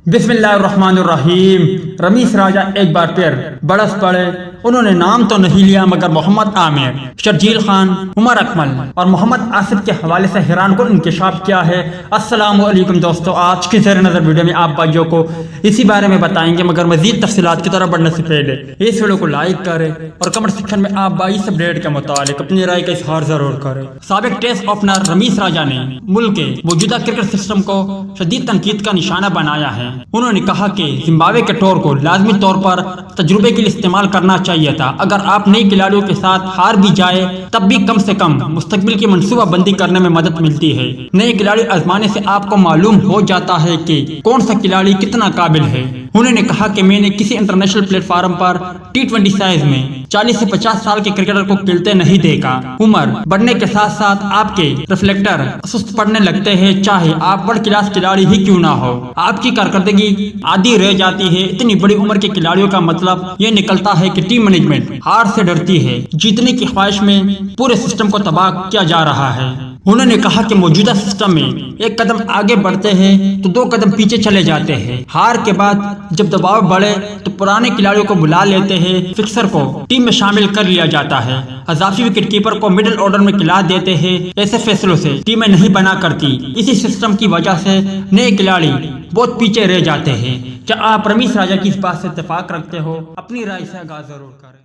بسم اللہ الرحمن الرحیم۔ رمیز راجہ ایک بار پھر برس پڑے۔ انہوں نے نام تو نہیں لیا مگر محمد عامر، شرجیل خان، عمر اکمل اور محمد آصف کے حوالے سے حیران کن انکشاف کیا ہے۔ السلام علیکم دوستو، آج کی زیر نظر ویڈیو میں آپ بھائیوں کو اسی بارے میں بتائیں گے، مگر مزید تفصیلات کی طرف بڑھنے سے پہلے اس ویڈیو کو لائک کریں اور کمنٹ سیکشن میں آپ بھائی اس اپڈیٹ کے متعلق اپنی رائے کا اظہار ضرور کریں۔ سابق ٹیسٹ اوپنر رمیز راجہ نے ملک کے موجودہ کرکٹ سسٹم کو شدید تنقید کا نشانہ بنایا ہے۔ انہوں نے کہا کہ زمبابوے کے ٹور کو لازمی طور پر تجربے کے لیے استعمال کرنا چاہیے تھا۔ اگر آپ نئے کھلاڑیوں کے ساتھ ہار بھی جائے تب بھی کم سے کم مستقبل کی منصوبہ بندی کرنے میں مدد ملتی ہے۔ نئے کھلاڑی آزمانے سے آپ کو معلوم ہو جاتا ہے کہ کون سا کھلاڑی کتنا قابل ہے۔ انہوں نے کہا کہ میں نے کسی انٹرنیشنل پلیٹ فارم پر T20 سائز میں 40 سے 50 سال کے کرکٹر کو کھیلتے نہیں دیکھا۔ عمر بڑھنے کے ساتھ ساتھ آپ کے ریفلیکٹر سست پڑنے لگتے ہیں، چاہے آپ ورلڈ کلاس کھلاڑی ہی کیوں نہ ہو۔ آپ کی کارکردگی آدھی رہ جاتی ہے۔ اتنی بڑی عمر کے کھلاڑیوں کا مطلب یہ نکلتا ہے کہ ٹیم مینجمنٹ ہار سے ڈرتی ہے، جیتنے کی خواہش میں پورے سسٹم کو تباہ کیا جا رہا ہے۔ انہوں نے کہا کہ موجودہ سسٹم میں ایک قدم آگے بڑھتے ہیں تو 2 قدم پیچھے چلے جاتے ہیں۔ ہار کے بعد جب دباؤ بڑھے تو پرانے کھلاڑیوں کو بلا لیتے ہیں، فکسر کو ٹیم میں شامل کر لیا جاتا ہے، اضافی وکٹ کیپر کو مڈل آرڈر میں کھلا دیتے ہیں۔ ایسے فیصلوں سے ٹیمیں نہیں بنا کرتی۔ اسی سسٹم کی وجہ سے نئے کھلاڑی بہت پیچھے رہ جاتے ہیں۔ کیا آپ رمیز راجہ کی اس بات سے اتفاق رکھتے ہو؟ اپنی رائے سے آگاہ ضرور کریں۔